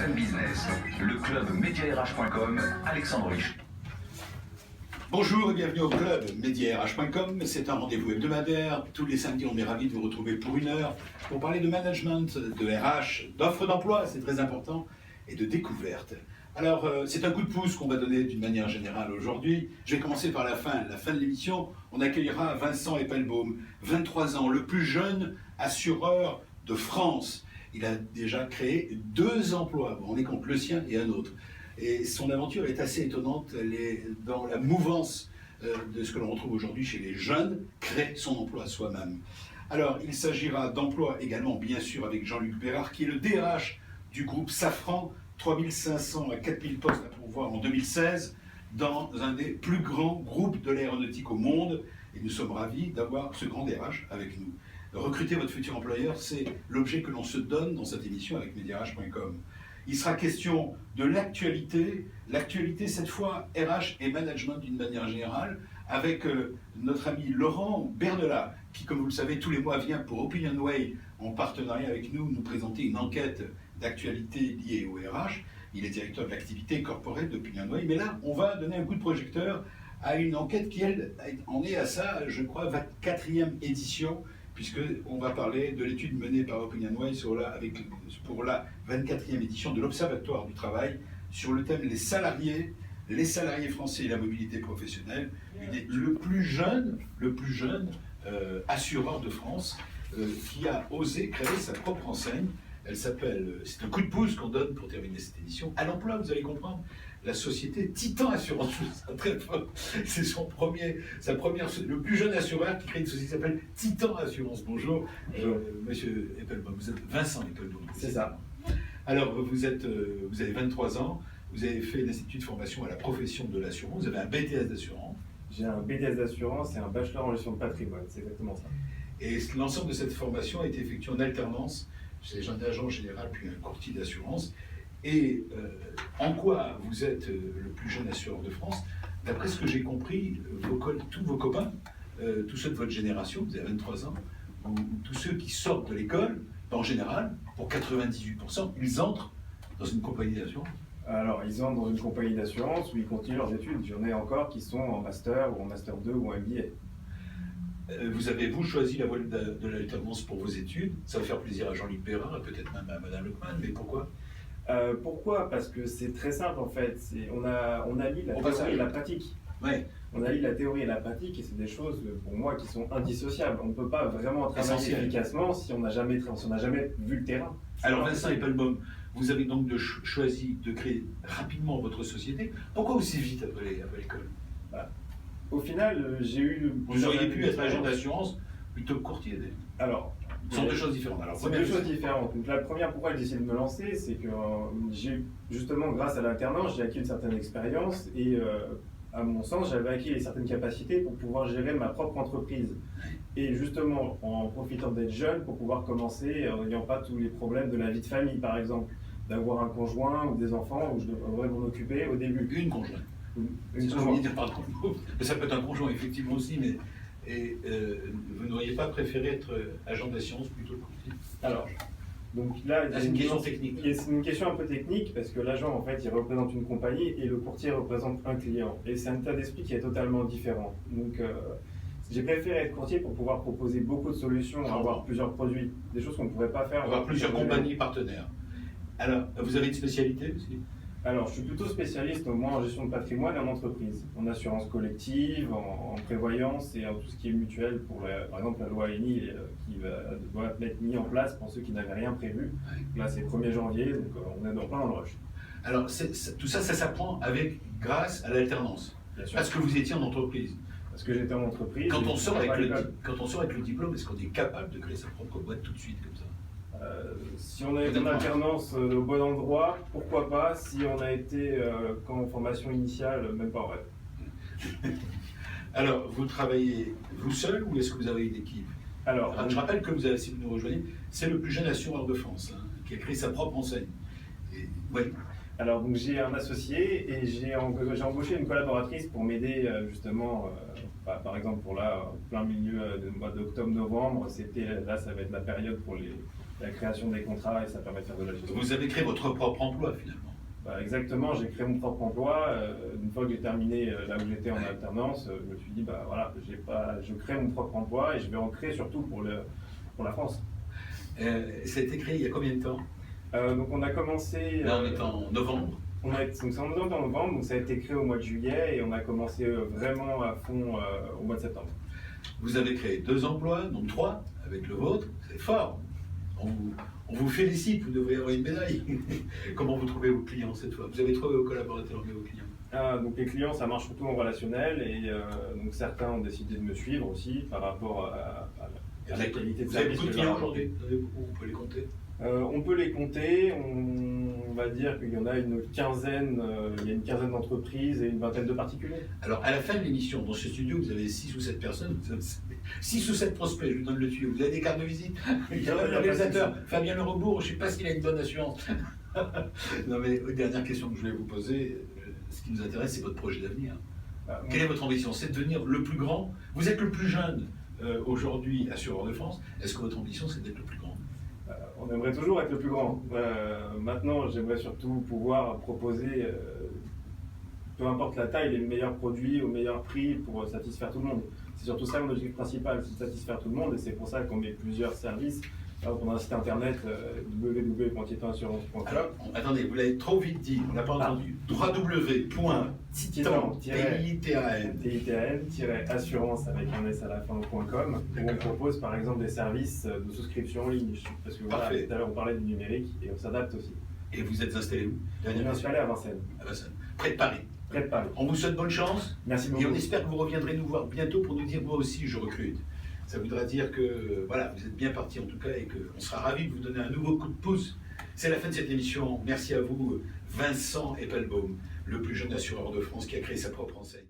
BFM Business, le club mediarh.com, Alexandre Riche. Bonjour et bienvenue au club mediarh.com. C'est un rendez-vous hebdomadaire. Tous les samedis, on est ravis de vous retrouver pour une heure pour parler de management, de RH, d'offres d'emploi, c'est très important, et de découverte. Alors, c'est un coup de pouce qu'on va donner d'une manière générale aujourd'hui. Je vais commencer par la fin de l'émission. On accueillera Vincent Eppelbaum, 23 ans, le plus jeune assureur de France. Il a déjà créé 2 emplois. Bon, on est compte le sien et un autre. Et son aventure est assez étonnante. Elle est dans la mouvance de ce que l'on retrouve aujourd'hui chez les jeunes, créer son emploi soi-même. Alors, il s'agira d'emploi également, bien sûr, avec Jean-Luc Bérard, qui est le DRH du groupe Safran, 3500 à 4000 postes à pourvoir en 2016, dans un des plus grands groupes de l'aéronautique au monde. Et nous sommes ravis d'avoir ce grand DRH avec nous. Recruter votre futur employeur, c'est l'objet que l'on se donne dans cette émission avec mediarh.com. Il sera question de l'actualité cette fois RH et management d'une manière générale, avec notre ami Laurent Berdelat, qui, comme vous le savez, tous les mois vient pour OpinionWay, en partenariat avec nous, nous présenter une enquête d'actualité liée au RH. Il est directeur de l'activité corporate d'OpinionWay, mais là, on va donner un coup de projecteur à une enquête qui, elle, en est à sa, je crois, 24e édition, puisqu'on va parler de l'étude menée par OpinionWay pour la 24e édition de l'Observatoire du travail sur le thème les salariés français et la mobilité professionnelle. Le plus jeune assureur de France qui a osé créer sa propre enseigne. Elle s'appelle, c'est un coup de pouce qu'on donne pour terminer cette émission, à l'emploi, vous allez comprendre, la société Titan Assurance. C'est le plus jeune assureur qui crée une société qui s'appelle Titan Assurance. Bonjour, monsieur Eppelbaum, vous êtes Vincent Eppelbaum. C'est ça. Alors, vous avez 23 ans, vous avez fait des études de formation à la profession de l'assurance, vous avez un BTS d'assurance. J'ai un BTS d'assurance et un bachelor en gestion de patrimoine, c'est exactement ça. Et l'ensemble de cette formation a été effectuée en alternance chez un agent général puis un courtier d'assurance. Et en quoi vous êtes le plus jeune assureur de France? D'après ce que j'ai compris, tous vos copains, tous ceux de votre génération, vous avez 23 ans, ou tous ceux qui sortent de l'école, en général, pour 98%, ils entrent dans une compagnie d'assurance. Alors, ils entrent dans une compagnie d'assurance où ils continuent leurs études. J'en ai encore qui sont en master ou en master 2 ou en MBA. Vous avez choisi la voie de l'alternance pour vos études. Ça va faire plaisir à Jean-Luc Bérard et peut-être même à Madame Leckman, mais pourquoi? Pourquoi? Parce que c'est très simple en fait. On allie la théorie et la pratique. Ouais. On allie la théorie et la pratique et c'est des choses pour moi qui sont indissociables. On ne peut pas vraiment travailler efficacement si on n'a jamais vu le terrain. Alors Vincent Eppelbaum, vous avez donc choisi de créer rapidement votre société. Pourquoi aussi vite après l'école? Au final, j'ai eu... Vous auriez pu être agent d'assurance plutôt que courtier. Alors, ce sont 2 choses différentes. Alors, c'est 2 choses différentes. Donc, la première, pourquoi j'ai décidé de me lancer, c'est que justement, grâce à l'alternance, j'ai acquis une certaine expérience et à mon sens, j'avais acquis certaines capacités pour pouvoir gérer ma propre entreprise. Et justement, en profitant d'être jeune, pour pouvoir commencer en n'ayant pas tous les problèmes de la vie de famille, par exemple, d'avoir un conjoint ou des enfants où je devrais m'en occuper au début. Une conjointe. C'est ce que je voulais dire, pardon. Mais ça peut être un conjoint, effectivement, aussi, mais vous n'auriez pas préféré être agent d'assurance plutôt que courtier? Alors, donc là, c'est une question technique. C'est une question un peu technique, parce que l'agent, en fait, il représente une compagnie et le courtier représente un client. Et c'est un état d'esprit qui est totalement différent. Donc, j'ai préféré être courtier pour pouvoir proposer beaucoup de solutions, avoir plusieurs produits, des choses qu'on ne pourrait pas faire. Avoir plusieurs compagnies partenaires. Alors, vous avez une spécialité aussi? Alors, je suis plutôt spécialiste, moi, en gestion de patrimoine et en entreprise, en assurance collective, en prévoyance et en tout ce qui est mutuel pour, par exemple, la loi ENI qui doit être mise en place pour ceux qui n'avaient rien prévu. Là, c'est le 1er janvier, donc on est plein dans le rush. Alors, tout ça, ça s'apprend grâce à l'alternance. Parce que vous étiez en entreprise. Parce que j'étais en entreprise. Quand on sort avec le diplôme, est-ce qu'on est capable de créer sa propre boîte tout de suite comme ça? Si on a été en alternance au bon endroit, pourquoi pas. Si on a été en formation initiale, même pas vrai. Alors, vous travaillez vous seul ou est-ce que vous avez une équipe? Alors, je rappelle que si vous nous rejoignez, c'est le plus jeune assureur de France, qui a créé sa propre enseigne. Oui. Alors, donc, j'ai un associé et j'ai embauché une collaboratrice pour m'aider justement, par exemple, pour plein milieu du mois d'octobre-novembre, ça va être la période pour la création des contrats et ça permet de faire de la gestion. Vous avez créé votre propre emploi finalement. Bah, exactement, j'ai créé mon propre emploi. Une fois que j'ai terminé là où j'étais en Ouais. alternance, je me suis dit, bah voilà, je crée mon propre emploi et je vais en créer surtout pour la France. Ça a été créé il y a combien de temps? Donc on a commencé. Là on est en novembre. Donc c'est en novembre, donc ça a été créé au mois de juillet et on a commencé vraiment à fond au mois de septembre. Vous avez créé 2 emplois, donc 3 avec le vôtre, c'est fort. On vous félicite, vous devriez avoir une médaille. Comment vous trouvez vos clients cette fois? Vous avez trouvé vos collaborateurs et vos clients? Donc les clients, ça marche surtout en relationnel et donc certains ont décidé de me suivre aussi par rapport à la qualité de Vous avez service beaucoup de que je clients leur aujourd'hui? apporte. Vous avez beaucoup, on peut les compter? On peut les compter, on va dire qu'il y en a une quinzaine, il y a une quinzaine d'entreprises et une vingtaine de particuliers. Alors, à la fin de l'émission, dans ce studio, vous avez 6 ou 7 personnes, 6 ou 7 prospects, je vous donne le tuyau. Vous avez des cartes de visite? Il y a le réalisateur, Fabien Le Rebourg, je ne sais pas s'il a une bonne assurance. Non, mais dernière question que je voulais vous poser, ce qui nous intéresse, c'est votre projet d'avenir. Quelle est votre ambition? C'est de devenir le plus grand? Vous êtes le plus jeune aujourd'hui assureur de France. Est-ce que votre ambition, c'est d'être le plus grand? On aimerait toujours être le plus grand. Maintenant, j'aimerais surtout pouvoir proposer, peu importe la taille, les meilleurs produits au meilleur prix pour satisfaire tout le monde. C'est surtout ça mon objectif principal, c'est de satisfaire tout le monde et c'est pour ça qu'on met plusieurs services. Alors, on a un site internet www.tietanassurance.com. Alors, attendez, vous l'avez trop vite dit, on n'a pas entendu. www.titan-assurance avec un S à la fin.com où on propose par exemple des services de souscription en ligne. Parce que voilà, Parfait. tout à l'heure on parlait du numérique et on s'adapte aussi. Et vous êtes installé où? On est installé à Vincennes, À Vincennes. Près de Paris. près de Paris. On vous souhaite bonne chance. Merci Et on beaucoup. espère que vous reviendrez nous voir bientôt pour nous dire moi aussi je recrute. Ça voudra dire que voilà, vous êtes bien parti en tout cas et qu'on sera ravis de vous donner un nouveau coup de pouce. C'est la fin de cette émission. Merci à vous, Vincent Eppelbaum, le plus jeune assureur de France qui a créé sa propre enseigne.